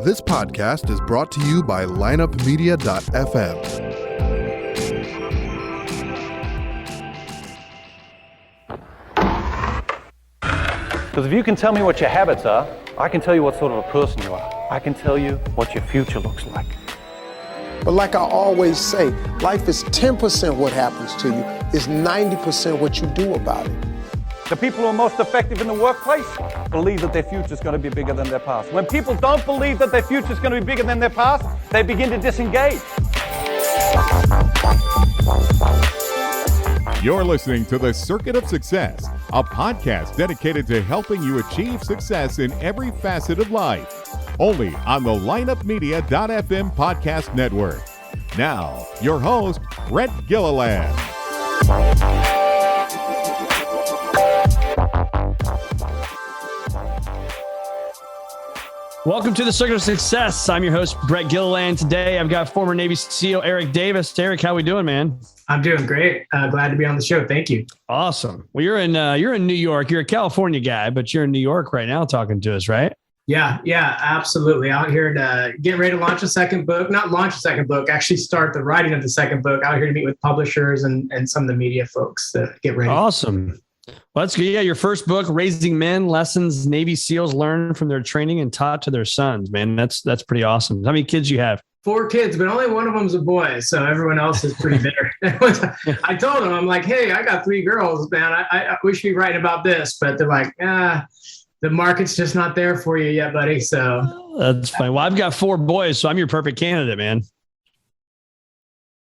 This podcast is brought to you by lineupmedia.fm. Because if you can tell me what your habits are, I can tell you what sort of a person you are. I can tell you what your future looks like. But like I always say, life is 10% what happens to you, it's 90% what you do about it. The people who are most effective in the workplace believe that their future is going to be bigger than their past. When people don't believe that their future is going to be bigger than their past, they begin to disengage. You're listening to The Circuit of Success, a podcast dedicated to helping you achieve success in every facet of life. Only on the lineupmedia.fm podcast network. Now, your host, Brett Gilliland. Welcome to the Circuit of Success. I'm your host, Brett Gilliland. Today, I've got former Navy SEAL Eric Davis. Eric, how we doing, man? I'm doing great. Glad to be on the show. Thank you. Awesome. Well, you're in New York. You're a California guy, but you're in New York right now talking to us, right? Yeah, absolutely. Out here to get ready to launch a second book. Not launch a second book, actually start the writing of the second book. Out here to meet with publishers and some of the media folks to get ready. Awesome. Well, that's good. Yeah, your first book, Raising Men, Lessons Navy SEALs Learn from Their Training and Taught to Their Sons. Man, that's pretty awesome. How many kids you have? 4 kids, but only one of them's a boy, so everyone else is pretty bitter. I told them, I'm like, hey, I got 3 girls, man. I we should be writing about this, but they're like, the market's just not there for you yet, buddy. So that's fine. Well, I've got 4 boys, so I'm your perfect candidate, man.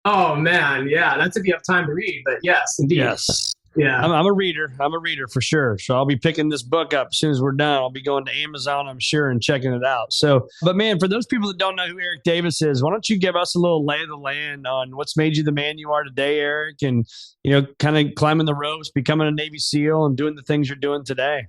Oh man, yeah, that's if you have time to read. But yes, indeed. Yes. Yeah, I'm a reader. I'm a reader for sure. So I'll be picking this book up as soon as we're done. I'll be going to Amazon, I'm sure, and checking it out. So, but man, for those people that don't know who Eric Davis is, why don't you give us a little lay of the land on what's made you the man you are today, Eric, and, you know, kind of climbing the ropes, becoming a Navy SEAL and doing the things you're doing today.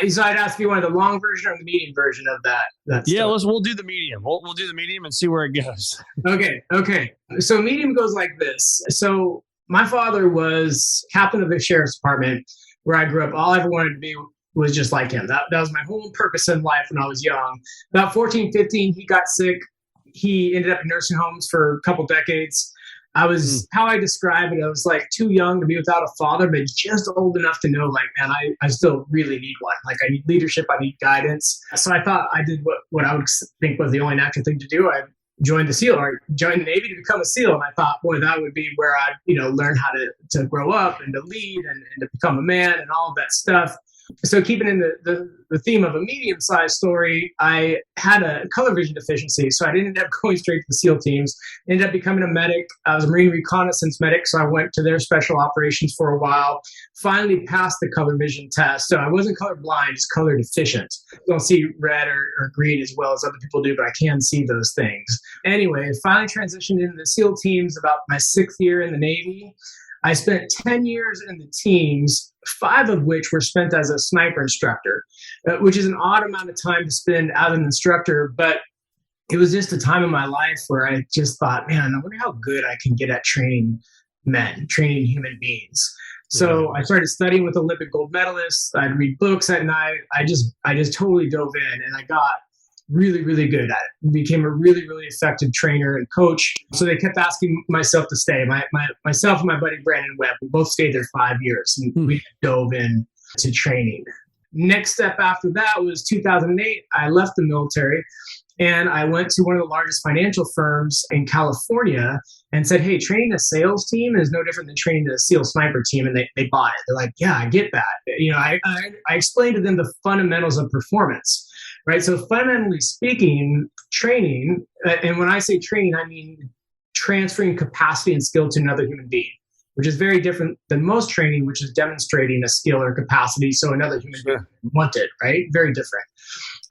So I'd ask you, want the long version or the medium version of that yeah, story? we'll do the medium. We'll do the medium and see where it goes. Okay. So medium goes like this. So my father was captain of the sheriff's department where I grew up. All I ever wanted to be was just like him. That was my whole purpose in life when I was young. About 14, 15, he got sick. He ended up in nursing homes for a couple decades. How I describe it, I was like too young to be without a father, but just old enough to know, like, man, I still really need one. Like, I need leadership, I need guidance. So I thought I did what I would think was the only natural thing to do. I joined the SEAL, or joined the Navy to become a SEAL. And I thought, boy, that would be where I'd, learn how to grow up and to lead and to become a man and all of that stuff. So keeping in the theme of a medium-sized story, I had a color vision deficiency. So I ended up going straight to the SEAL teams, ended up becoming a medic. I was a Marine reconnaissance medic. So I went to their special operations for a while, finally passed the color vision test. So I wasn't colorblind, just color deficient. I don't see red or green as well as other people do, but I can see those things. Anyway, finally transitioned into the SEAL teams about my 6th year in the Navy. I spent 10 years in the teams, 5 of which were spent as a sniper instructor, which is an odd amount of time to spend as an instructor. But it was just a time in my life where I just thought, man, I wonder how good I can get at training men, training human beings. So I started studying with Olympic gold medalists. I'd read books at night. I just totally dove in, and I got really, really good at it. Became a really, really effective trainer and coach. So they kept asking myself to stay. Myself and my buddy Brandon Webb, we both stayed there 5 years, and we dove in to training. Next step after that was 2008. I left the military and I went to one of the largest financial firms in California and said, hey, training a sales team is no different than training a SEAL sniper team. And they bought it. They're like, yeah, I get that. I explained to them the fundamentals of performance. Right. So fundamentally speaking, training, and when I say training, I mean transferring capacity and skill to another human being, which is very different than most training, which is demonstrating a skill or capacity so another human being want it, right? Very different.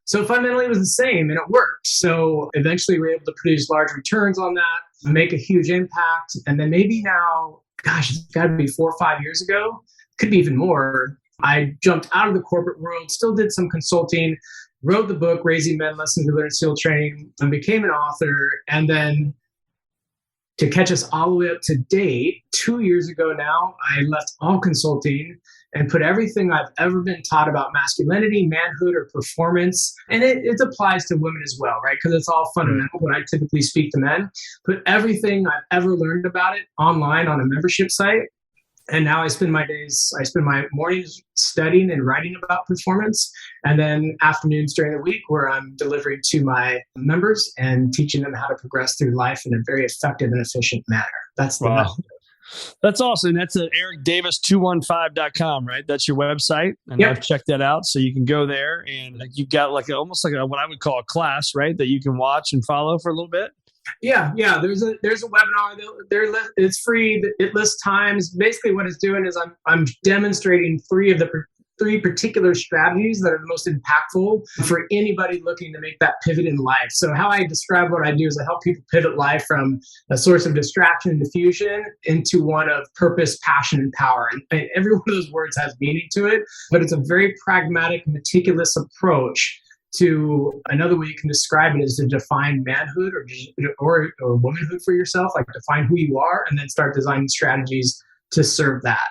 So fundamentally it was the same and it worked. So eventually we were able to produce large returns on that, make a huge impact. And then maybe now, gosh, it's got to be 4 or 5 years ago, could be even more. I jumped out of the corporate world, still did some consulting, wrote the book, Raising Men, Lessons We Learned in SEAL Training, and became an author. And then to catch us all the way up to date, 2 years ago now, I left all consulting and put everything I've ever been taught about masculinity, manhood, or performance, and it applies to women as well, right? Because it's all fundamental when I typically speak to men. Put everything I've ever learned about it online on a membership site. And now I spend my mornings studying and writing about performance, and then afternoons during the week where I'm delivering to my members and teaching them how to progress through life in a very effective and efficient manner. That's the method. That's awesome. That's at ericdavis215.com, right? That's your website. And I've checked that out. So you can go there and you've got almost like what I would call a class, right? That you can watch and follow for a little bit. Yeah. There's a webinar. It's free. It lists times. Basically, what it's doing is I'm demonstrating three particular strategies that are the most impactful for anybody looking to make that pivot in life. So how I describe what I do is I help people pivot life from a source of distraction and diffusion into one of purpose, passion, and power. And every one of those words has meaning to it, but it's a very pragmatic, meticulous approach to another way you can describe it is to define manhood or womanhood for yourself, like define who you are, and then start designing strategies to serve that.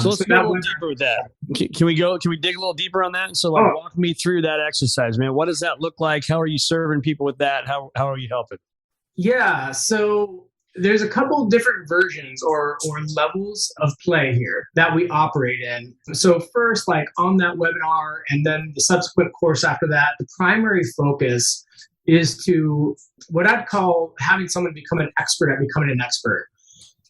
So let's go a little deeper with that. Can we dig a little deeper on that? So walk me through that exercise, man. What does that look like? How are you serving people with that? How are you helping? Yeah. So there's a couple different versions or levels of play here that we operate in. So first, like on that webinar and then the subsequent course after that, the primary focus is to what I'd call having someone become an expert at becoming an expert.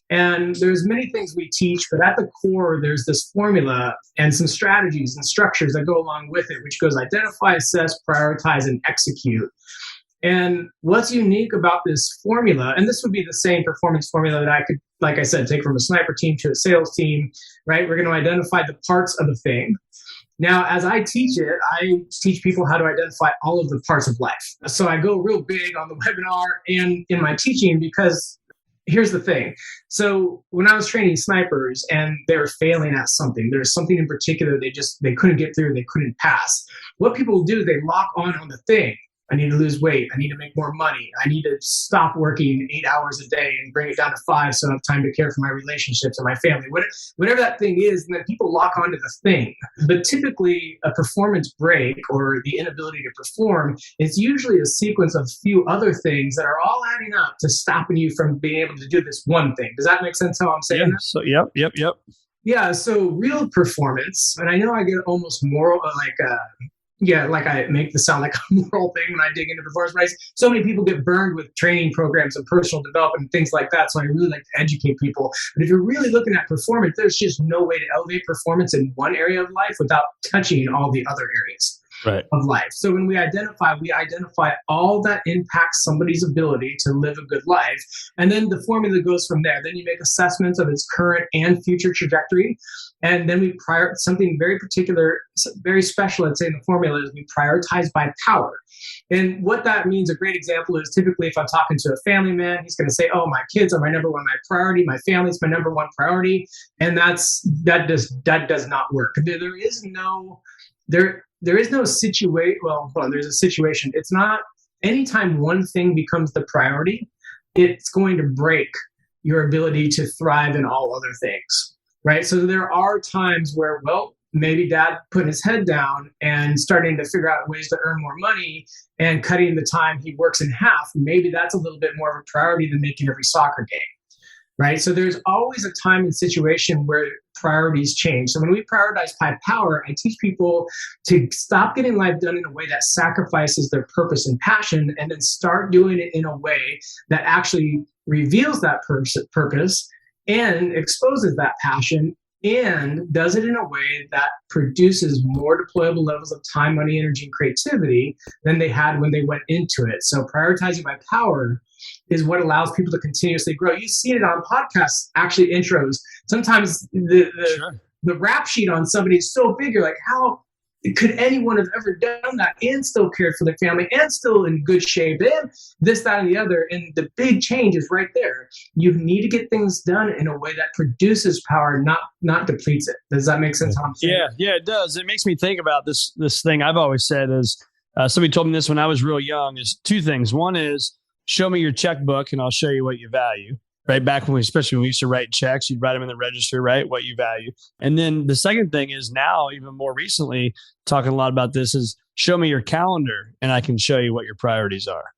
And there's many things we teach, but at the core, there's this formula and some strategies and structures that go along with it, which goes identify, assess, prioritize, and execute. And what's unique about this formula, and this would be the same performance formula that I could, like I said, take from a sniper team to a sales team, right? We're going to identify the parts of the thing. Now, as I teach it, I teach people how to identify all of the parts of life. So I go real big on the webinar and in my teaching because here's the thing. So when I was training snipers and they were failing at something, there's something in particular they couldn't get through, they couldn't pass. What people do, they lock on the thing. I need to lose weight. I need to make more money. I need to stop working 8 hours a day and bring it down to 5 so I have time to care for my relationships and my family. Whatever that thing is, and then people lock onto the thing. But typically, a performance break or the inability to perform is usually a sequence of a few other things that are all adding up to stopping you from being able to do this one thing. Does that make sense how I'm saying that? So, yep. Yeah, so real performance, and I know I get almost moral, like I make this sound like a moral thing when I dig into performance, right? So many people get burned with training programs and personal development and things like that. So I really like to educate people. But if you're really looking at performance, there's just no way to elevate performance in one area of life without touching all the other areas of life. So when we identify all that impacts somebody's ability to live a good life. And then the formula goes from there. Then you make assessments of its current and future trajectory. And then we something very particular, very special, I'd say, in the formula is we prioritize by power. And what that means, a great example is typically if I'm talking to a family man, he's going to say, oh, my kids are my number one, my priority, my family's my number one priority. And that does not work. There is no situation. Well, hold on, there's a situation. It's not anytime one thing becomes the priority, it's going to break your ability to thrive in all other things, right? So there are times where, well, maybe dad putting his head down and starting to figure out ways to earn more money and cutting the time he works in half. Maybe that's a little bit more of a priority than making every soccer game. Right. So there's always a time and situation where priorities change. So when we prioritize by power, I teach people to stop getting life done in a way that sacrifices their purpose and passion, and then start doing it in a way that actually reveals that purpose and exposes that passion and does it in a way that produces more deployable levels of time, money, energy, and creativity than they had when they went into it. So prioritizing by power is what allows people to continuously grow. You see it on podcasts, actually intros. Sometimes the rap sheet on somebody is so big, you're like, how could anyone have ever done that and still cared for their family and still in good shape and this, that, and the other? And the big change is right there. You need to get things done in a way that produces power, not depletes it. Does that make sense? Yeah, it does. It makes me think about this thing I've always said is, somebody told me this when I was real young, is two things. One is show me your checkbook and I'll show you what you value. Right. Back when especially when we used to write checks, you'd write them in the register, right? What you value. And then the second thing is now, even more recently, talking a lot about this is show me your calendar and I can show you what your priorities are.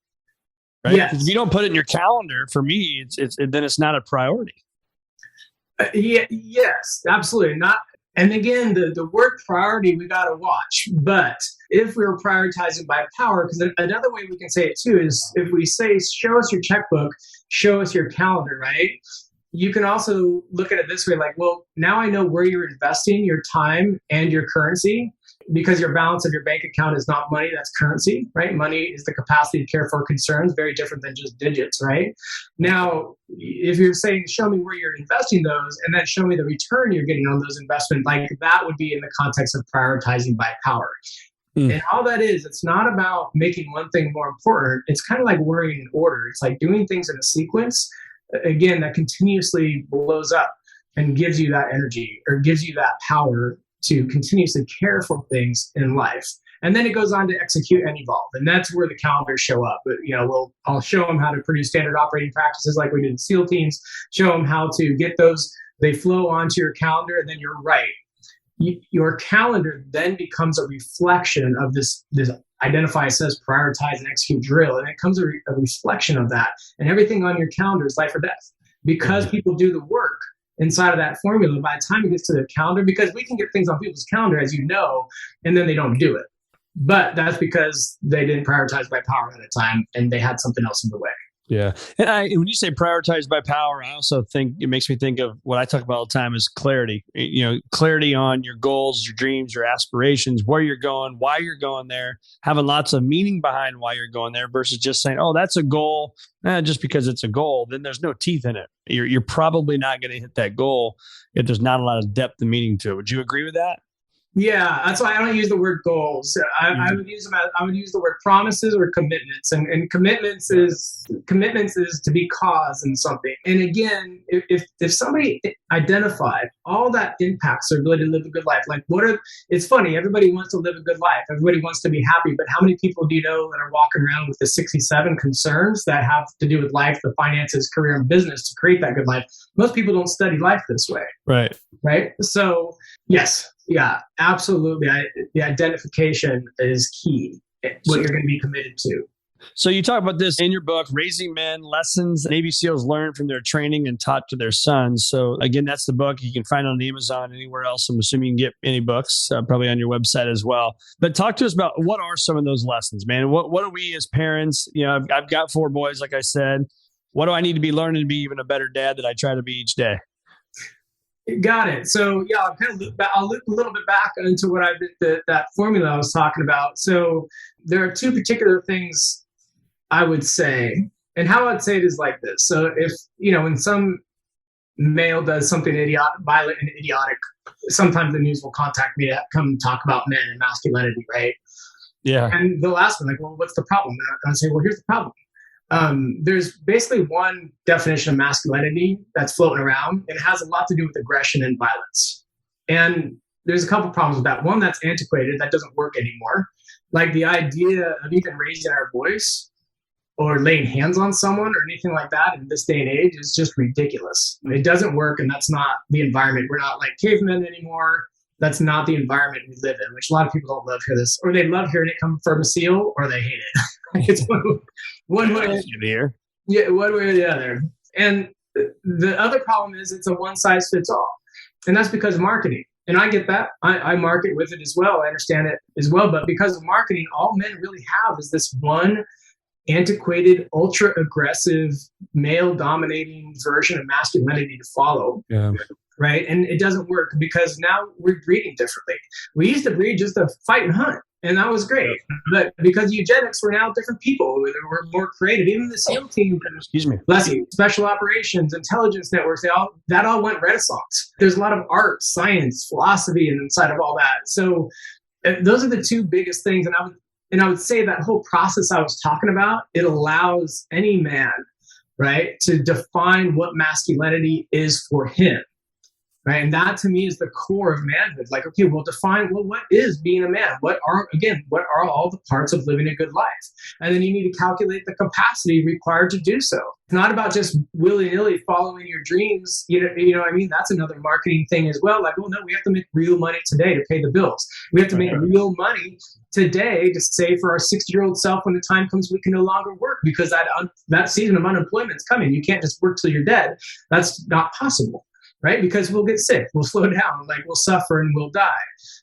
Right. Yes. If you don't put it in your calendar, for me, then it's not a priority. Yes, absolutely. And again, the word priority, we got to watch. But if we're prioritizing by power, because another way we can say it too is if we say, show us your checkbook, show us your calendar, right? You can also look at it this way, like, well, now I know where you're investing your time and your currency, because your balance of your bank account is not money, that's currency, right? Money is the capacity to care for concerns, very different than just digits, right? Now, if you're saying, show me where you're investing those, and then show me the return you're getting on those investments, like that would be in the context of prioritizing by power. And all that is, it's not about making one thing more important. It's kind of like worrying in order. It's like doing things in a sequence, again, that continuously blows up and gives you that energy or gives you that power to continuously care for things in life. And then it goes on to execute and evolve. And that's where the calendars show up. But, I'll show them how to produce standard operating practices like we did in SEAL teams, show them how to get those, they flow onto your calendar, and then you're right. Your calendar then becomes a reflection of this identify, says, prioritize, and execute drill. And it comes a reflection of that. And everything on your calendar is life or death. Because people do the work inside of that formula, by the time it gets to the calendar, because we can get things on people's calendar, as you know, and then they don't do it. But that's because they didn't prioritize by power at a time and they had something else in the way. Yeah. And when you say prioritize by power, I also think it makes me think of what I talk about all the time is clarity. Clarity on your goals, your dreams, your aspirations, where you're going, why you're going there, having lots of meaning behind why you're going there versus just saying, oh, that's a goal. Just because it's a goal, then there's no teeth in it. You're probably not going to hit that goal if there's not a lot of depth and meaning to it. Would you agree with that? Yeah, that's why I don't use the word goals. I would use the word promises or commitments, and commitments is to be cause in something. And again, if somebody identified all that impacts their ability to live a good life, like it's funny, everybody wants to live a good life, everybody wants to be happy, but how many people do you know that are walking around with the 67 concerns that have to do with life, the finances, career, and business to create that good life? Most people don't study life this way. Right. So yes. Yeah, absolutely. The identification is key, what you're going to be committed to. So you talk about this in your book, Raising Men, Lessons Navy SEALs Learn from Their Training and Taught to Their Sons. So again, that's the book. You can find it on Amazon, anywhere else. I'm assuming you can get any books, probably on your website as well. But talk to us about what are some of those lessons, man? What are we as parents? I've got 4 boys, like I said. What do I need to be learning to be even a better dad that I try to be each day? Got it. So yeah, I'll loop a little bit back into what I did, that formula I was talking about. So there are 2 particular things I would say, and how I'd say it is like this. So if, when some male does something violent and idiotic, sometimes the news will contact me to come talk about men and masculinity, right? Yeah. And they'll ask me, like, well, what's the problem? And I say, well, here's the problem. There's basically one definition of masculinity that's floating around. It has a lot to do with aggression and violence. And there's a couple problems with that. One, that's antiquated, that doesn't work anymore. Like the idea of even raising our voice or laying hands on someone or anything like that in this day and age is just ridiculous. It doesn't work, and that's not the environment. We're not like cavemen anymore. That's not the environment we live in, which a lot of people don't love hear this, or they love hearing it come from a SEAL, or they hate it. It's one way. Yeah, one way or the other. And the other problem is it's a one size fits all, and that's because of marketing. And I get that. I market with it as well. I understand it as well. But because of marketing, all men really have is this one antiquated, ultra aggressive, male dominating version of masculinity to follow. Yeah. Right. And it doesn't work because now we're breeding differently. We used to breed just to fight and hunt, and that was great. But because of eugenics, we're now different people. We're more creative. Even the SEAL team, special operations, intelligence networks, that all went Renaissance. There's a lot of art, science, philosophy inside of all that. So those are the 2 biggest things. And I would say that whole process I was talking about, it allows any man, right, to define what masculinity is for him. right? And that to me is the core of manhood. Like, okay, well, define, well, what is being a man? What are all the parts of living a good life? And then you need to calculate the capacity required to do so. It's not about just willy-nilly following your dreams. You know what I mean? That's another marketing thing as well. Like, well, no, we have to make real money today to pay the bills. We have to make real money today to save for our 60-year-old self when the time comes we can no longer work, because that season of unemployment is coming. You can't just work till you're dead. That's not possible, right? Because we'll get sick, we'll slow down, like we'll suffer and we'll die.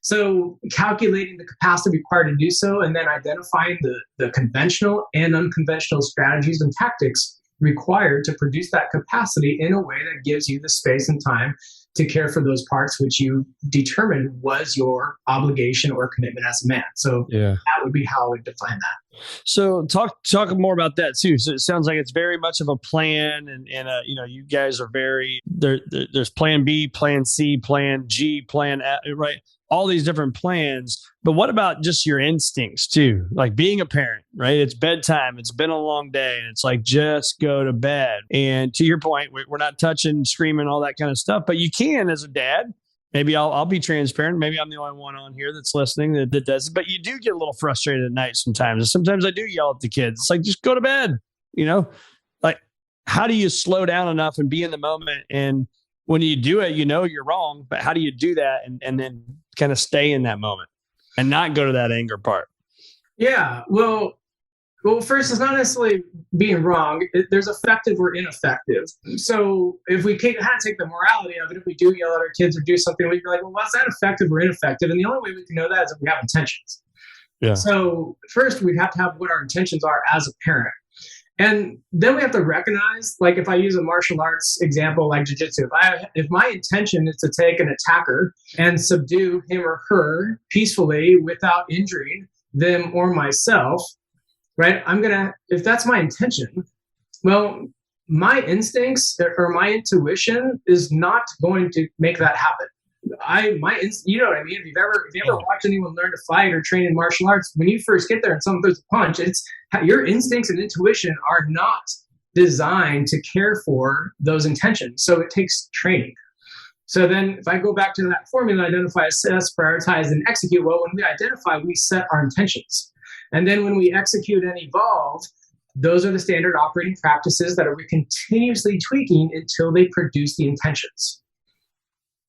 So calculating the capacity required to do so, and then identifying the conventional and unconventional strategies and tactics required to produce that capacity in a way that gives you the space and time to care for those parts which you determined was your obligation or commitment as a man. So that would be how I would define that. So talk more about that too. So it sounds like it's very much of a plan, and you guys are very there's plan B, plan C, plan G, plan A, right? All these different plans. But what about just your instincts too? Like being a parent, right? It's bedtime. It's been a long day, and it's like, just go to bed. And to your point, we're not touching, screaming, all that kind of stuff. But you can, as a dad. Maybe I'll be transparent. Maybe I'm the only one on here that's listening that does it. But you do get a little frustrated at night sometimes. And sometimes I do yell at the kids. It's like, just go to bed. Like, how do you slow down enough and be in the moment? And when you do it, you're wrong. But how do you do that and then kind of stay in that moment and not go to that anger part? Yeah. Well, first, it's not necessarily being wrong. There's effective or ineffective. So if we can't take the morality of it, if we do yell at our kids or do something, we'd be like, well, was that effective or ineffective? And the only way we can know that is if we have intentions. Yeah. So first, we'd have to have what our intentions are as a parent. And then we have to recognize, like if I use a martial arts example like jiu-jitsu, if my intention is to take an attacker and subdue him or her peacefully without injuring them or myself, right? If that's my intention, well, my instincts or my intuition is not going to make that happen. You know what I mean? If you ever watched anyone learn to fight or train in martial arts, when you first get there and someone throws a punch, it's your instincts and intuition are not designed to care for those intentions. So it takes training. So then if I go back to that formula, identify, assess, prioritize, and execute, well, when we identify, we set our intentions. And then when we execute and evolve, those are the standard operating practices that we're continuously tweaking until they produce the intentions.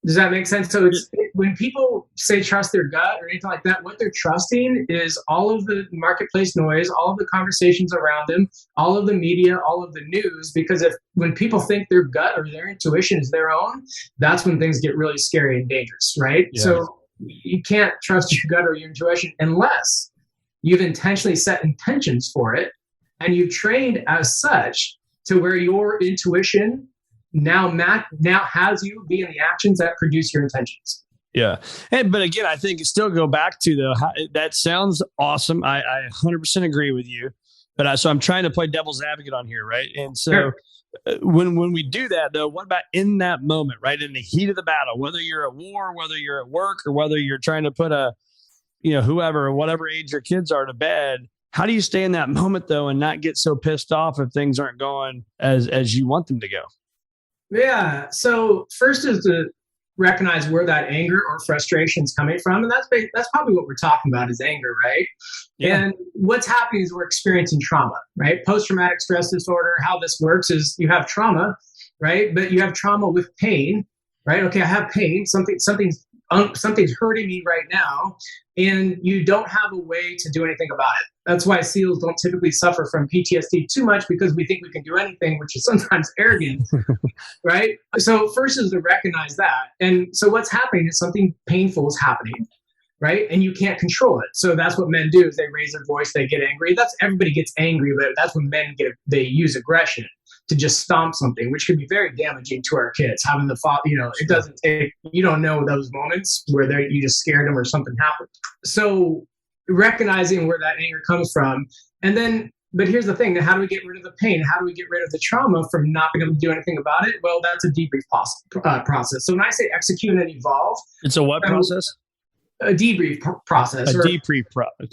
Does that make sense? So when people say trust their gut or anything like that, what they're trusting is all of the marketplace noise, all of the conversations around them, all of the media, all of the news, because when people think their gut or their intuition is their own, that's when things get really scary and dangerous, right? Yeah. So you can't trust your gut or your intuition unless you've intentionally set intentions for it, and you've trained as such to where your intuition now has you be in the actions that produce your intentions. Yeah. But again, I think it still go back to that sounds awesome. I 100% agree with you. But so I'm trying to play devil's advocate on here, right? And so sure. When we do that, though, what about in that moment, right? In the heat of the battle, whether you're at war, whether you're at work, or whether you're trying to put whoever, whatever age your kids are to bed, how do you stay in that moment though and not get so pissed off if things aren't going as you want them to go? Yeah. So first is to recognize where that anger or frustration is coming from. And that's probably what we're talking about is anger, right? Yeah. And what's happening is we're experiencing trauma, right? Post-traumatic stress disorder, how this works is you have trauma, right? But you have trauma with pain, right? Okay, I have pain. Something's hurting me right now, and you don't have a way to do anything about it. That's why SEALs don't typically suffer from PTSD too much, because we think we can do anything, which is sometimes arrogant, right? So first is to recognize that. And so what's happening is something painful is happening, right? And you can't control it. So that's what men do is they raise their voice, they get angry. Everybody gets angry, but that's when they use aggression to just stomp something, which could be very damaging to our kids. Having the thought, it doesn't take, you don't know those moments where you just scared them or something happened. So recognizing where that anger comes from. And then, but here's the thing, how do we get rid of the pain? How do we get rid of the trauma from not being able to do anything about it? Well, that's a debrief process. So when I say execute and evolve. It's a what process? A debrief process. A debrief process.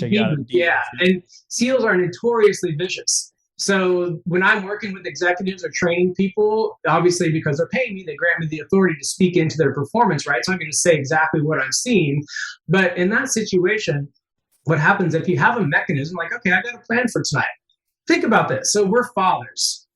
Yeah. And SEALs are notoriously vicious. So when I'm working with executives or training people, obviously because they're paying me, they grant me the authority to speak into their performance, right? So I'm going to say exactly what I'm seeing. But in that situation, what happens if you have a mechanism like, okay, I got a plan for tonight. Think about this. So we're fathers.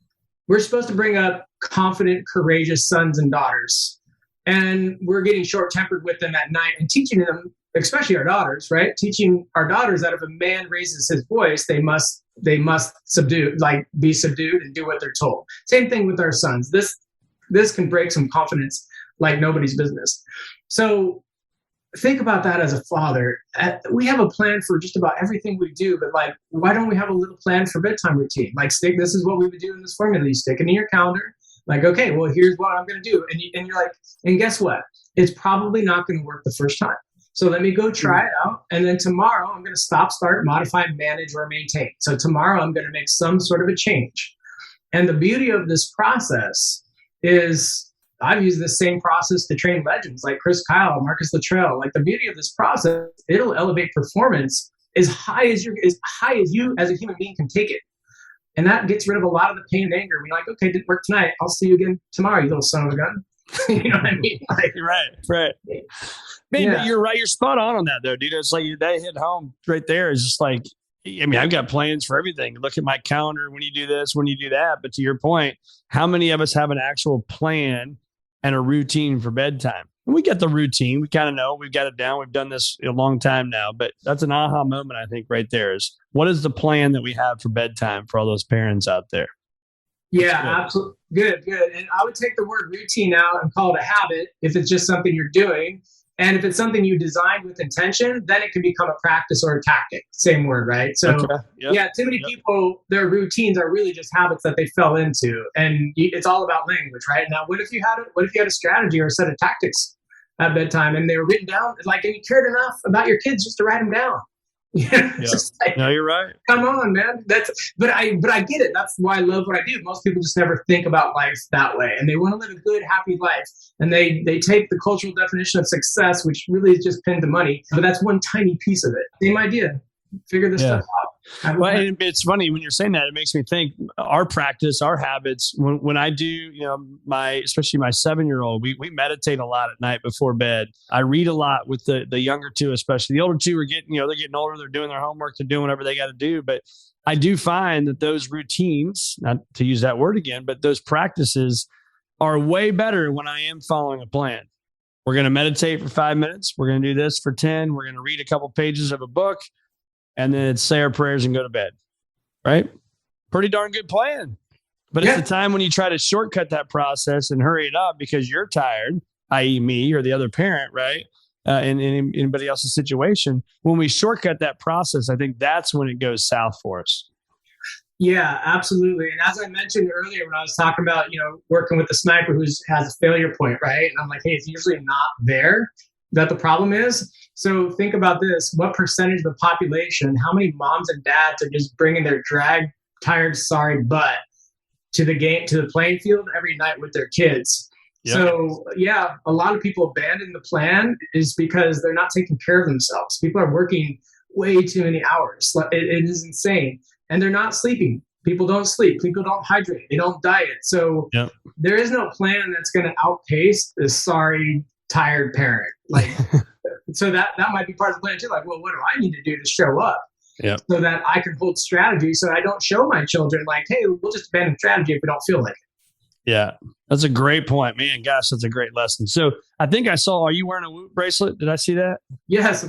We're supposed to bring up confident, courageous sons and daughters. And we're getting short-tempered with them at night and teaching them, especially our daughters, right? Teaching our daughters that if a man raises his voice, they must subdue, like be subdued and do what they're told. Same thing with our sons. This can break some confidence like nobody's business. So think about that as a father. We have a plan for just about everything we do, but like, why don't we have a little plan for bedtime routine? Like, this is what we would do in this formula. You stick it in your calendar. Like, okay, well, here's what I'm going to do. And you're like, and guess what? It's probably not going to work the first time. So let me go try it out. And then tomorrow I'm going to stop, start, modify, manage, or maintain. So tomorrow I'm going to make some sort of a change. And the beauty of this process is I've used this same process to train legends like Chris Kyle, Marcus Luttrell. Like the beauty of this process, it'll elevate performance as high as you as a human being can take it. And that gets rid of a lot of the pain and anger. We're like, okay, didn't work tonight. I'll see you again tomorrow, you little son of a gun. You know what I mean? Like, right. Man, but you're right. You're spot on that, though, dude. It's like that hit home right there. Is just like, I mean, I've got plans for everything. Look at my calendar when you do this, when you do that. But to your point, how many of us have an actual plan and a routine for bedtime? And we get the routine. We kind of know. We've got it down. We've done this a long time now. But that's an aha moment, I think, right there is what is the plan that we have for bedtime for all those parents out there? Yeah, absolutely. Good. And I would take the word routine out and call it a habit if it's just something you're doing. And if it's something you designed with intention, then it can become a practice or a tactic. Same word, right? So, too many people, their routines are really just habits that they fell into. And it's all about language, right? Now, what if you had a strategy or a set of tactics at bedtime and they were written down, like, and you cared enough about your kids just to write them down? Like, no, you're right. Come on, man. But I get it. That's why I love what I do. Most people just never think about life that way, and they want to live a good, happy life. And they take the cultural definition of success, which really is just pinned to money. But that's one tiny piece of it. Same idea. Figure this stuff out. Well, and it's funny when you're saying that, it makes me think our practice, our habits, when I do, especially my 7-year-old, we meditate a lot at night before bed. I read a lot with the younger two, especially. The older two are getting, they're getting older. They're doing their homework. They're doing whatever they got to do. But I do find that those routines, not to use that word again, but those practices are way better when I am following a plan. We're going to meditate for 5 minutes. We're going to do this for 10. We're going to read a couple pages of a book. And then say our prayers and go to bed, right? Pretty darn good plan. But it's the time when you try to shortcut that process and hurry it up because you're tired, i.e. me or the other parent, right? In anybody else's situation. When we shortcut that process, I think that's when it goes south for us. Yeah, absolutely. And as I mentioned earlier, when I was talking about, working with the sniper who has a failure point, right? And I'm like, hey, it's usually not there that the problem is. So think about this. What percentage of the population, how many moms and dads are just bringing their tired, sorry butt to the playing field every night with their kids? Yep. So a lot of people abandon the plan is because they're not taking care of themselves. People are working way too many hours. It is insane. And they're not sleeping. People don't sleep. People don't hydrate. They don't diet. So there is no plan that's going to outpace this sorry, tired parent. Like, so that might be part of the plan too. Like, well, what do I need to do to show up so that I can hold strategy so I don't show my children like, hey, we'll just abandon strategy if we don't feel like it. Yeah, that's a great point, man. Gosh, that's a great lesson. So I think I saw, are you wearing a Whoop bracelet? Did I see that? Yes,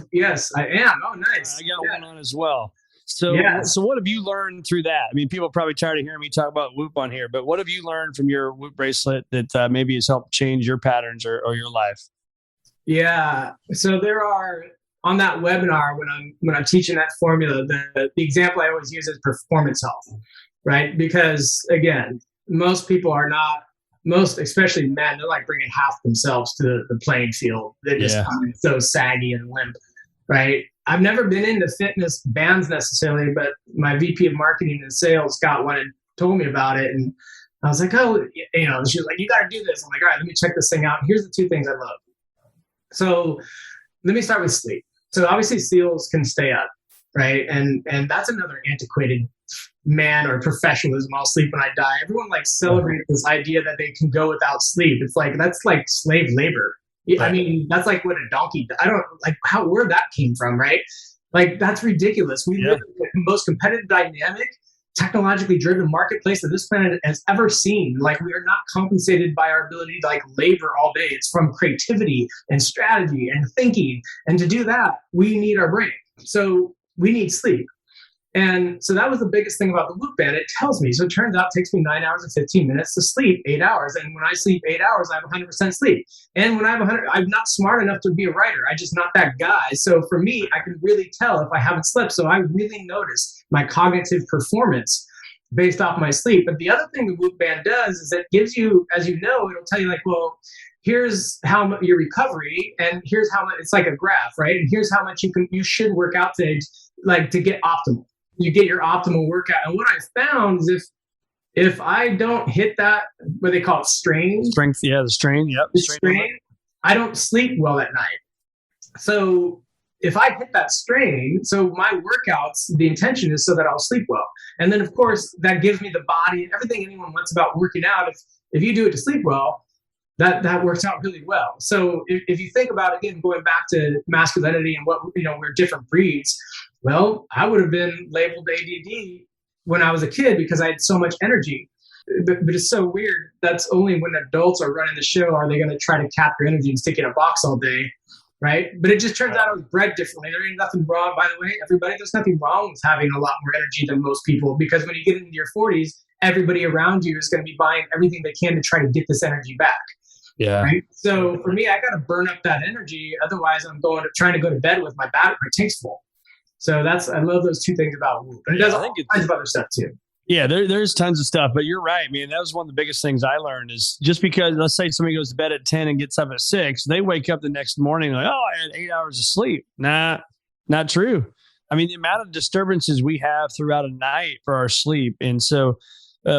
I am. Oh, nice. I got one on as well. So what have you learned through that? I mean, people are probably tired of hearing me talk about Whoop on here, but what have you learned from your Whoop bracelet that maybe has helped change your patterns or your life? Yeah. So there are, on that webinar, when I'm teaching that formula, the example I always use is performance health, right? Because again, most people are not, especially men, they're like bringing half themselves to the playing field. They just come so saggy and limp, right? I've never been into fitness bands necessarily, but my VP of marketing and sales got one and told me about it. And I was like, oh, she was like, you got to do this. I'm like, all right, let me check this thing out. Here's the 2 things I love. So let me start with sleep. So obviously SEALs can stay up right? And that's another antiquated man or professionalism. I'll sleep when I die. Everyone like celebrates this idea that they can go without sleep. It's like, that's like slave labor. I mean, that's like what a donkey, I don't like where that came from, right? Like, that's ridiculous. We live in the most competitive, dynamic, technologically driven marketplace that this planet has ever seen. Like, we are not compensated by our ability to like labor all day. It's from creativity and strategy and thinking. And to do that, we need our brain. So we need sleep. And so that was the biggest thing about the Whoop band. It tells me. So it turns out it takes me 9 hours and 15 minutes to sleep 8 hours. And when I sleep 8 hours, I have 100% sleep. And when I have 100, I'm not smart enough to be a writer. I'm just not that guy. So for me, I can really tell if I haven't slept. So I really notice my cognitive performance based off my sleep. But the other thing the Whoop band does is it gives you, as you know, it'll tell you like, well, here's how much your recovery, and here's how much, it's like a graph, right? And here's how much you should work out to get optimal. You get your optimal workout. And what I found is if I don't hit that, what they call it, strength, the strain, I don't sleep well at night. So if I hit that strain, so my workouts, the intention is so that I'll sleep well. And then of course that gives me the body and everything anyone wants about working out. If you do it to sleep well, that works out really well. So if you think about, again, going back to masculinity and what, we're different breeds. Well, I would have been labeled ADD when I was a kid because I had so much energy. But it's so weird. That's only when adults are running the show are they going to try to cap your energy and stick it in a box all day, right? But it just turns out I was bred differently. There ain't nothing wrong, by the way, everybody. There's nothing wrong with having a lot more energy than most people, because when you get into your 40s, everybody around you is going to be buying everything they can to try to get this energy back. Yeah. Right. So for me, I got to burn up that energy. Otherwise, I'm trying to go to bed with my tank's full. So I love those two things about Whoop. And it does all kinds of other stuff too. Yeah, there's tons of stuff, but you're right, man. That was one of the biggest things I learned is just because, let's say somebody goes to bed at 10 and gets up at 6, they wake up the next morning like, oh, I had 8 hours of sleep. Nah, not true. I mean, the amount of disturbances we have throughout a night for our sleep. And so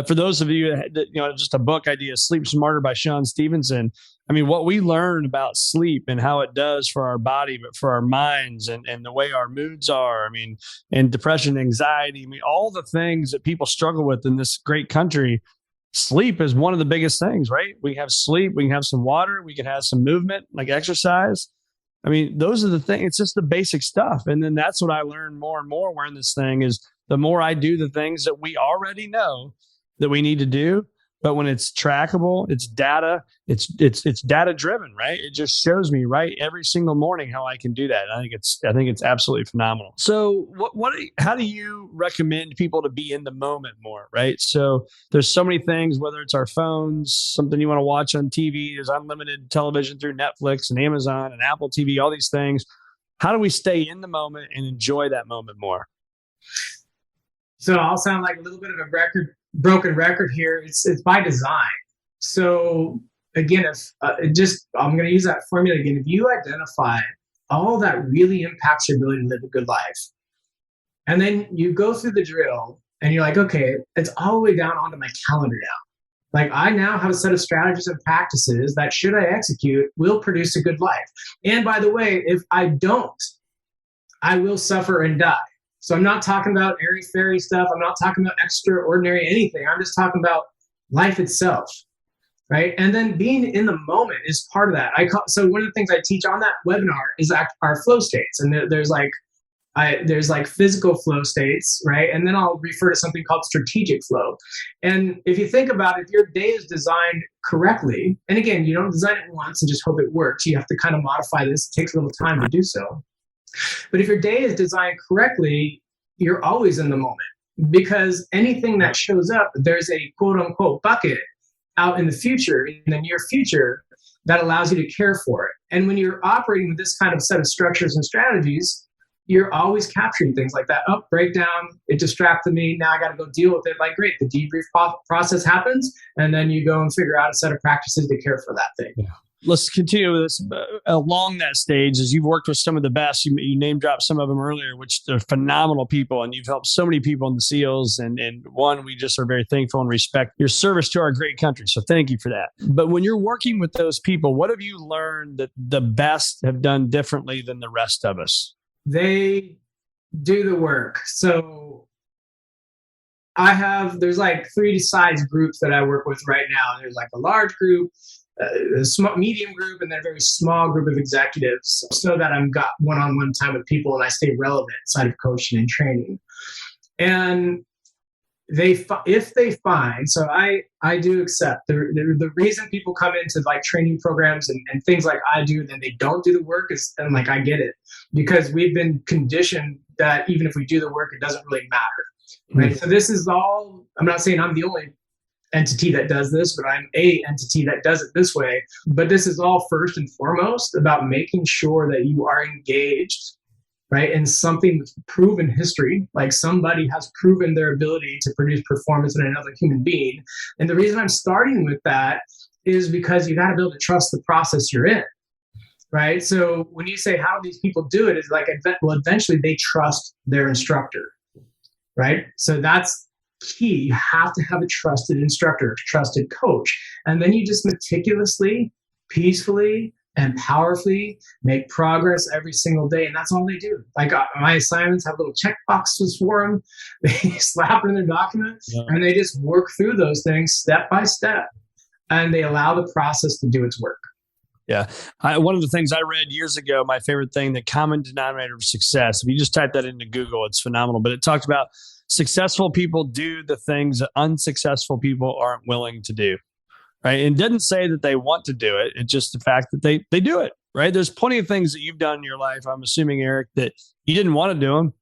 for those of you that, just a book idea, Sleep Smarter by Sean Stevenson. I mean, what we learn about sleep and how it does for our body, but for our minds and the way our moods are, I mean, and depression, anxiety, I mean, all the things that people struggle with in this great country, sleep is one of the biggest things, right? We have sleep, we can have some water, we can have some movement, like exercise. I mean, those are the things, it's just the basic stuff. And then that's what I learned more and more wearing this thing is the more I do the things that we already know that we need to do. But when it's trackable, it's data, it's data driven, right? It just shows me right every single morning how I can do that. I think it's absolutely phenomenal. So how do you recommend people to be in the moment more, right? So there's so many things, whether it's our phones, something you want to watch on TV, there's unlimited television through Netflix and Amazon and Apple TV, all these things. How do we stay in the moment and enjoy that moment more? So I'll sound like a little bit of a broken record here. It's by design. So again, I'm going to use that formula again. If you identify all that really impacts your ability to live a good life, and then you go through the drill and you're like, okay, it's all the way down onto my calendar now. Like, I now have a set of strategies and practices that, should I execute, will produce a good life. And by the way, if I don't, I will suffer and die. So I'm not talking about airy-fairy stuff. I'm not talking about extraordinary anything. I'm just talking about life itself, right? And then being in the moment is part of that. So one of the things I teach on that webinar is our flow states. And there's like physical flow states, right? And then I'll refer to something called strategic flow. And if you think about it, if your day is designed correctly, and again, you don't design it once and just hope it works. You have to kind of modify this. It takes a little time to do so. But if your day is designed correctly, you're always in the moment, because anything that shows up, there's a quote unquote bucket out in the future, in the near future, that allows you to care for it. And when you're operating with this kind of set of structures and strategies, you're always capturing things like that. Oh, breakdown, it distracted me. Now I got to go deal with it. Like, great, the debrief process happens. And then you go and figure out a set of practices to care for that thing. Yeah. Let's continue with this along that stage, as you've worked with some of the best. You name dropped some of them earlier, which they're phenomenal people, and you've helped so many people in the SEALs. And one, we just are very thankful and respect your service to our great country. So thank you for that. But when you're working with those people, what have you learned that the best have done differently than the rest of us? They do the work. So there's like 3 size groups that I work with right now. There's like a large group, a small, medium group, and then a very small group of executives, so that I've got one-on-one time with people and I stay relevant inside of coaching and training. And if they find, so I do accept the reason people come into like training programs and things like I do, then they don't do the work is, and like, I get it, because we've been conditioned that even if we do the work, it doesn't really matter. Right. Mm-hmm. So this is all, I'm not saying I'm the only entity that does this, but I'm a entity that does it this way. But this is all first and foremost about making sure that you are engaged, right, in something with proven history, like somebody has proven their ability to produce performance in another human being. And the reason I'm starting with that is because you got to be able to trust the process you're in, right? So when you say, how do these people do it? It's like, well, eventually they trust their instructor, right? So that's key. You have to have a trusted instructor, a trusted coach. And then you just meticulously, peacefully, and powerfully make progress every single day. And that's all they do. Like my assignments have little check boxes for them. They slap it in their document, and they just work through those things step by step. And they allow the process to do its work. Yeah. One of the things I read years ago, my favorite thing, the common denominator of success, if you just type that into Google, it's phenomenal. But it talks about successful people do the things that unsuccessful people aren't willing to do. Right. And it doesn't say that they want to do it. It's just the fact that they do it. Right. There's plenty of things that you've done in your life, I'm assuming, Eric, that you didn't want to do them.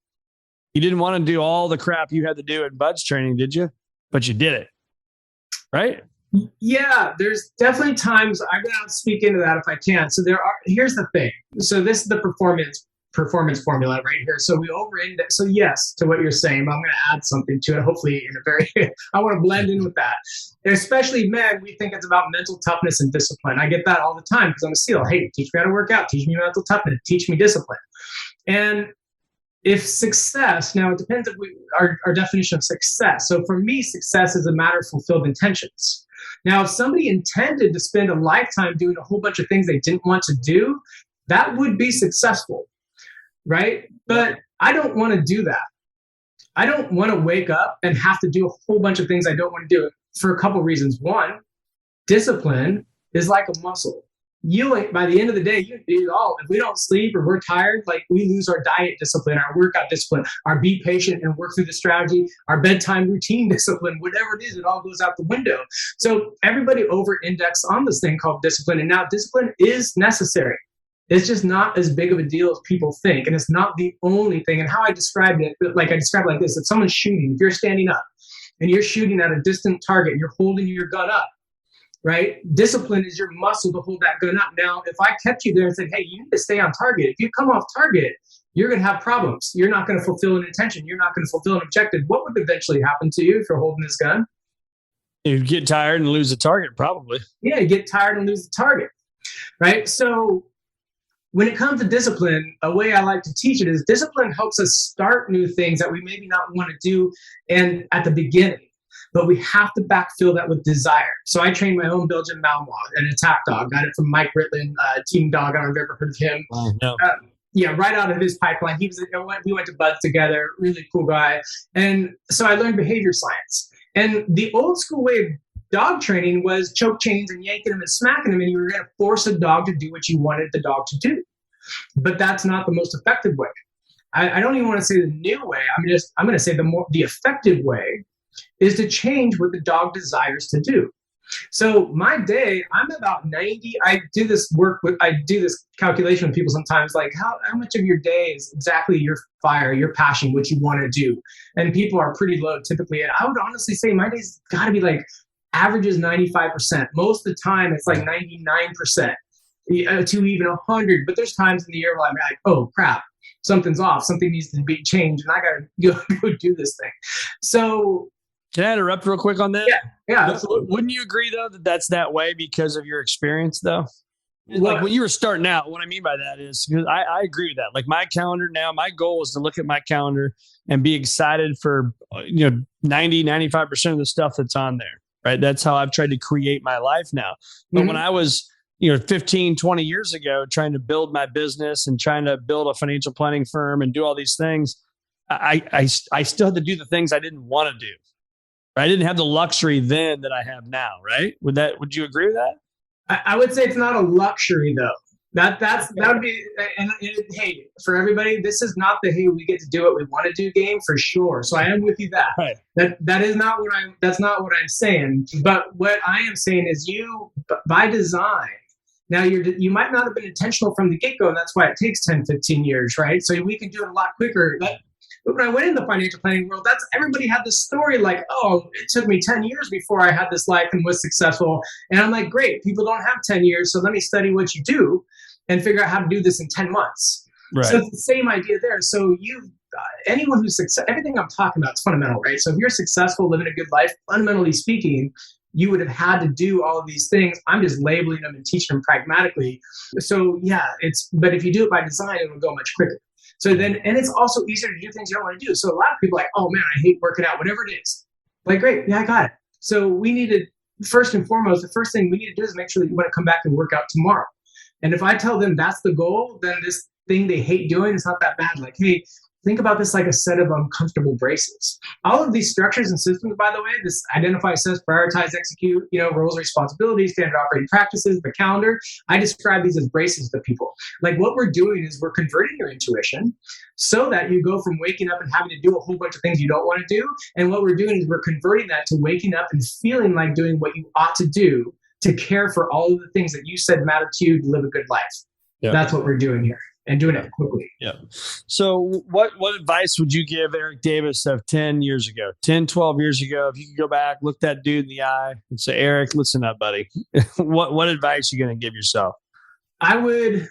You didn't want to do all the crap you had to do at Bud's training, did you? But you did it. Right. Yeah, there's definitely times I'm going to speak into that if I can. So here's the thing. So this is the performance formula right here. So we over-index. So yes, to what you're saying, I'm going to add something to it. Hopefully in a very, I want to blend in with that. Especially men, we think it's about mental toughness and discipline. I get that all the time because I'm a SEAL. Hey, teach me how to work out. Teach me mental toughness. Teach me discipline. And if success, now it depends if our definition of success. So for me, success is a matter of fulfilled intentions. Now, if somebody intended to spend a lifetime doing a whole bunch of things they didn't want to do, that would be successful, right? But I don't want to do that. I don't want to wake up and have to do a whole bunch of things I don't want to do for a couple of reasons. One, discipline is like a muscle. By the end of the day, if we don't sleep or we're tired, like we lose our diet discipline, our workout discipline, our be patient and work through the strategy, our bedtime routine discipline, whatever it is, it all goes out the window. So everybody over-index on this thing called discipline. And now discipline is necessary. It's just not as big of a deal as people think. And it's not the only thing. And how I described it, like I described it like this, if someone's shooting, if you're standing up and you're shooting at a distant target, and you're holding your gun up, right? Discipline is your muscle to hold that gun up. Now, if I kept you there and said, hey, you need to stay on target. If you come off target, you're going to have problems. You're not going to fulfill an intention. You're not going to fulfill an objective. What would eventually happen to you if you're holding this gun? You'd get tired and lose the target, probably. Yeah, you get tired and lose the target, right? So when it comes to discipline, a way I like to teach it is discipline helps us start new things that we maybe not want to do and at the beginning. But we have to backfill that with desire. So I trained my own Belgian Malinois, an attack dog. Got it from Mike Ritland, Team Dog. I don't know if you've ever heard of him. No. Yeah, right out of his pipeline. We went to Buds together. Really cool guy. And so I learned behavior science. And the old school way of dog training was choke chains and yanking them and smacking them, and you were going to force a dog to do what you wanted the dog to do. But that's not the most effective way. I don't even want to say the new way. I'm going to say the effective way is to change what the dog desires to do. So my day, I'm about 90. I do this calculation with people sometimes, like how much of your day is exactly your fire, your passion, what you want to do. And people are pretty low typically. And I would honestly say my day's got to be like averages 95%. Most of the time it's like 99% to even 100. But there's times in the year where I'm like, oh crap, something's off. Something needs to be changed. And I got to go do this thing. So can I interrupt real quick on that? Yeah, absolutely. Wouldn't you agree, though, that that's that way because of your experience, though? Like when you were starting out, what I mean by that is, because I agree with that. Like my calendar now, my goal is to look at my calendar and be excited for 90, 95% of the stuff that's on there, right? That's how I've tried to create my life now. But when I was 15, 20 years ago, trying to build my business and trying to build a financial planning firm and do all these things, I still had to do the things I didn't want to do. I didn't have the luxury then that I have now, right? Would you agree with that? I would say it's not a luxury though. That would be, and hey, for everybody, this is not the hey, we get to do what we want to do game for sure. So I am with you that. Right. That's not what I'm saying. But what I am saying is you, by design, now you might not have been intentional from the get-go, and that's why it takes 10, 15 years, right? So we can do it a lot quicker. But when I went in the financial planning world, everybody had this story like, oh, it took me 10 years before I had this life and was successful. And I'm like, great, people don't have 10 years, so let me study what you do and figure out how to do this in 10 months. Right. So it's the same idea there. So anyone who's successful, everything I'm talking about is fundamental, right? So if you're successful, living a good life, fundamentally speaking, you would have had to do all of these things. I'm just labeling them and teaching them pragmatically. So yeah, but if you do it by design, it'll go much quicker. So then, and it's also easier to do things you don't want to do. So a lot of people are like, oh man, I hate working out, whatever it is. Like, great, yeah, I got it. So we need to, first and foremost, the first thing we need to do is make sure that you want to come back and work out tomorrow. And if I tell them that's the goal, then this thing they hate doing is not that bad. Like, hey, think about this like a set of uncomfortable braces. All of these structures and systems, by the way, this identify, assess, prioritize, execute, roles, responsibilities, standard operating practices, the calendar, I describe these as braces to people. Like what we're doing is we're converting your intuition so that you go from waking up and having to do a whole bunch of things you don't want to do. And what we're doing is we're converting that to waking up and feeling like doing what you ought to do to care for all of the things that you said matter to you to live a good life. Yep. That's what we're doing here. And doing it quickly. Yeah. So what advice would you give Eric Davis of 10 years ago, 10, 12 years ago? If you could go back, look that dude in the eye and say, Eric, listen up, buddy. What advice are you going to give yourself? I would,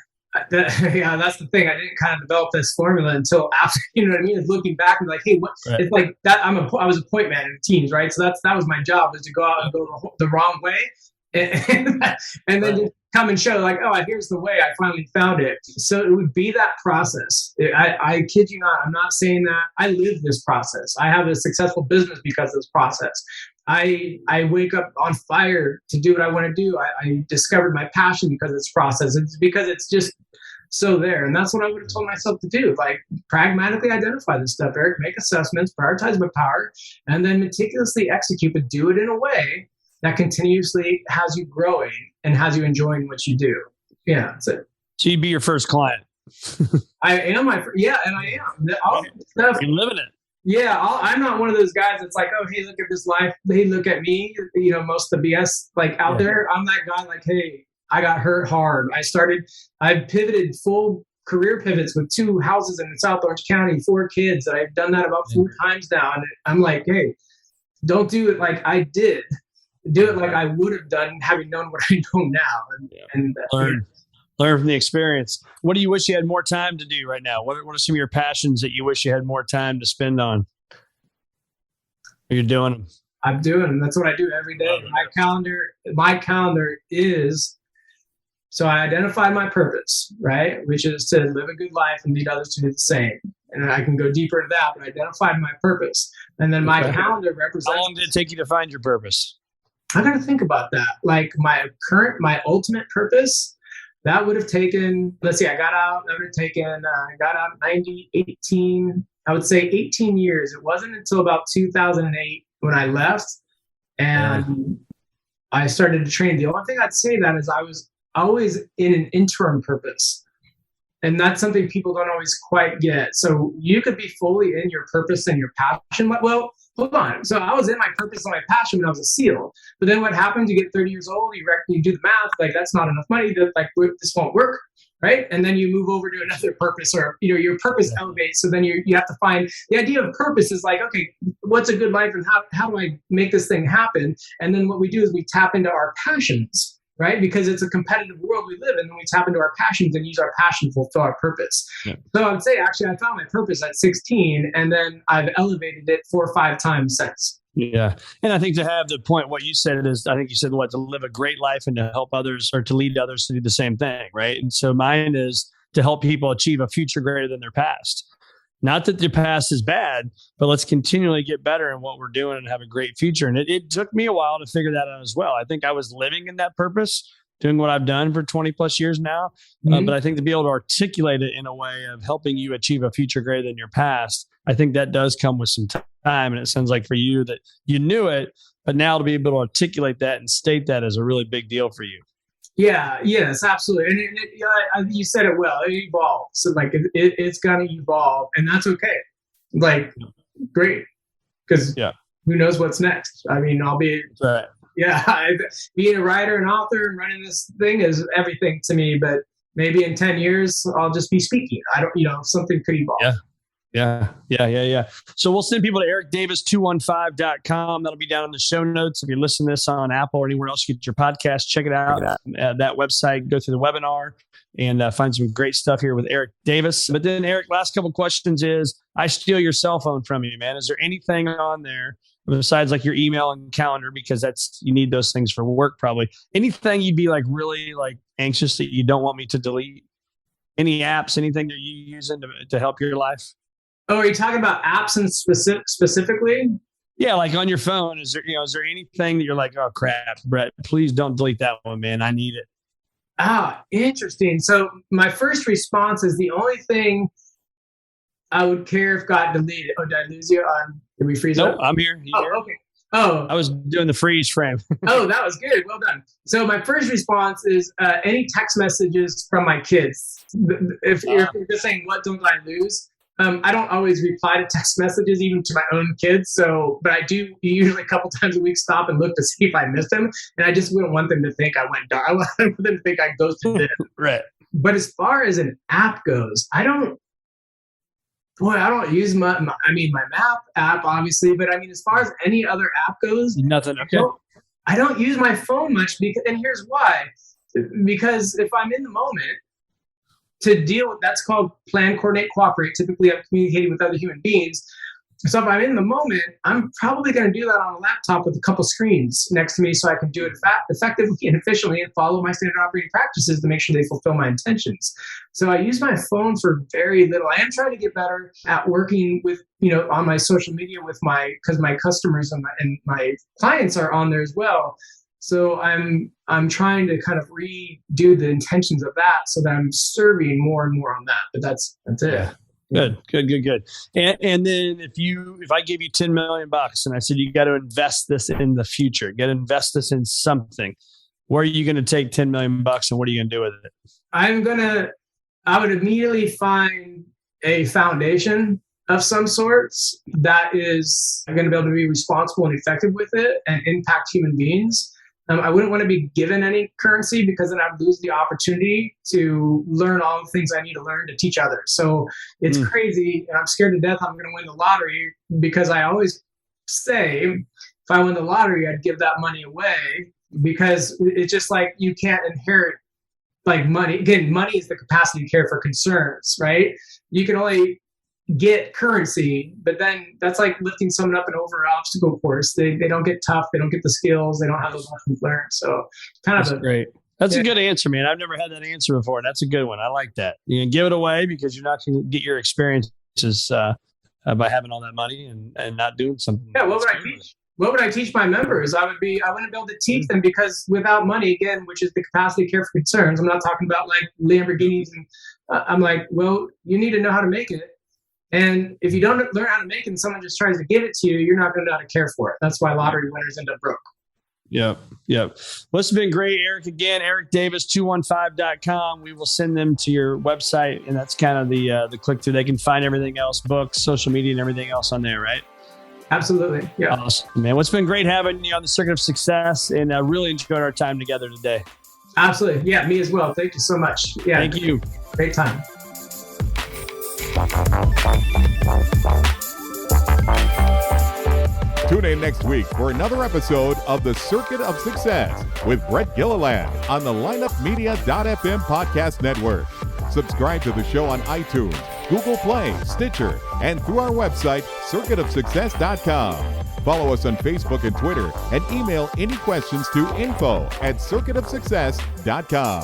that's the thing. I didn't kind of develop this formula until after, you know what I mean? It's looking back and like, hey, what? Right. It's like that. I was a point man in teams, right? So that was my job, was to go out and go the wrong way. And then just come and show like, oh, here's the way, I finally found it. So it would be that process. I kid you not, I'm not saying that. I live this process. I have a successful business because of this process. I wake up on fire to do what I want to do. I discovered my passion because of this process. It's because it's just so there. And that's what I would have told myself to do. Like pragmatically identify this stuff, Eric, make assessments, prioritize my power, and then meticulously execute, but do it in a way that continuously has you growing and has you enjoying what you do. Yeah, that's it. So you'd be your first client. I am and I am. You're living it. Yeah, I'm not one of those guys that's like, oh, hey, look at this life. Hey, look at me. Most of the BS like out there. I'm that guy like, hey, I got hurt hard. I pivoted full career pivots with 2 houses in South Orange County, 4 kids. And I've done that about 4 times now. And I'm like, hey, don't do it like I did. Do it like I would have done having known what I know now. And learn from the experience. What do you wish you had more time to do right now? What are some of your passions that you wish you had more time to spend on? You're doing them. I'm doing them. That's what I do every day. My calendar is, so I identified my purpose, right? Which is to live a good life and lead others to do the same. And I can go deeper into that, but I identified my purpose. And then my calendar represents. How long did it take you to find your purpose? I got to think about that. Like my ultimate purpose, that would have taken, let's see, I got out 18, I would say 18 years. It wasn't until about 2008 when I left and I started to train. The only thing I'd say that is I was always in an interim purpose. And that's something people don't always quite get. So you could be fully in your purpose and your passion. Well, hold on. So I was in my purpose and my passion when I was a SEAL. But then what happens? You get 30 years old, you do the math, like that's not enough money, this won't work, right? And then you move over to another purpose, or your purpose elevates. So then you have to find, the idea of purpose is like, okay, what's a good life and how do I make this thing happen? And then what we do is we tap into our passions, right? Because it's a competitive world we live in, and we tap into our passions and use our passion to fulfill our purpose. Yeah. So I would say, actually, I found my purpose at 16, and then I've elevated it 4 or 5 times since. Yeah. And I think to have the point, what you said is, I think you said to live a great life and to help others, or to lead others to do the same thing, right? And so mine is to help people achieve a future greater than their past. Not that their past is bad, but let's continually get better in what we're doing and have a great future. And it took me a while to figure that out as well. I think I was living in that purpose, doing what I've done for 20 plus years now. But I think to be able to articulate it in a way of helping you achieve a future greater than your past I think that does come with some time. And it sounds like for you that you knew it, but now to be able to articulate that and state that is a really big deal for you. Yeah, yes, absolutely. And you said it well. It evolves. So like it's going to evolve, and that's okay. Like, great, because who knows what's next? I mean, I'll be being a writer and author and running this thing is everything to me. But maybe in 10 years, I'll just be speaking. I don't, something could evolve. Yeah. So we'll send people to ericdavis215.com. That'll be down in the show notes. If you're listening to this on Apple or anywhere else you get your podcast, check it out. That website, go through the webinar and find some great stuff here with Eric Davis. But then, Eric, last couple questions is, I steal your cell phone from you, man. Is there anything on there besides like your email and calendar, because you need those things for work probably, anything you'd be like really like anxious that you don't want me to delete? Any apps, anything that you're using to help your life? Oh, are you talking about apps and specifically? Yeah, like on your phone. Is there anything that you're like, oh crap, Brett, please don't delete that one, man. I need it. Interesting. So my first response is the only thing I would care if got deleted. Oh, did I lose you? Did we freeze up? No, I'm here. Okay. Oh, I was doing the freeze frame. Oh, that was good. Well done. So my first response is any text messages from my kids. If you're just saying, what don't I lose? I don't always reply to text messages, even to my own kids. But I do usually a couple times a week stop and look to see if I missed them. And I just wouldn't want them to think I went dark. I want them to think I ghosted them. Right. But as far as an app goes, I don't use my map app, obviously. But I mean, as far as any other app goes, nothing. Okay. I don't use my phone much and here's why. Because if I'm in the moment, to deal with, that's called plan, coordinate, cooperate. Typically, I'm communicating with other human beings. So if I'm in the moment, I'm probably going to do that on a laptop with a couple screens next to me so I can do it effectively and efficiently and follow my standard operating practices to make sure they fulfill my intentions. So I use my phone for very little. I am trying to get better at working with, on my social media because my customers and my clients are on there as well. So I'm trying to kind of redo the intentions of that so that I'm serving more and more on that. But that's it. Yeah. Good. And then if I gave you $10 million and I said, you got to invest this in the future, invest this in something, where are you going to take $10 million and what are you going to do with it? I would immediately find a foundation of some sorts that is going to be able to be responsible and effective with it and impact human beings. I wouldn't want to be given any currency because then I'd lose the opportunity to learn all the things I need to learn to teach others. So it's crazy, and I'm scared to death I'm going to win the lottery because I always say if I win the lottery, I'd give that money away because it's just like you can't inherit like money. Again, money is the capacity to care for concerns, right? You can only get currency, but then that's like lifting someone up and over an obstacle course. They don't get tough, they don't get the skills, they don't have those lessons learned. So great. That's a good answer, man. I've never had that answer before. That's a good one. I like that. You can give it away because you're not going to get your experiences by having all that money and not doing something. Yeah. What would I teach? What would I teach my members? I wouldn't be able to teach them because without money, again, which is the capacity to care for concerns, I'm not talking about like Lamborghinis. And I'm like, well, you need to know how to make it. And if you don't learn how to make it and someone just tries to give it to you, you're not going to know how to care for it. That's why lottery winners end up broke. Yep. Well, it's been great, Eric. Again, ericdavis215.com. We will send them to your website, and that's kind of the click through. They can find everything else, books, social media, and everything else on there, right? Absolutely. Yeah. Awesome, man. Well, it's been great having you on the Circuit of Success, and I really enjoyed our time together today. Absolutely. Yeah, me as well. Thank you so much. Yeah. Thank you. Great time. Tune in next week for another episode of The Circuit of Success with Brett Gilliland on the lineupmedia.fm podcast network. Subscribe to the show on iTunes, Google Play, Stitcher, and through our website, circuitofsuccess.com. Follow us on Facebook and Twitter and email any questions to info@circuitofsuccess.com.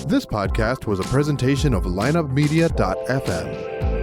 This podcast was a presentation of lineupmedia.fm.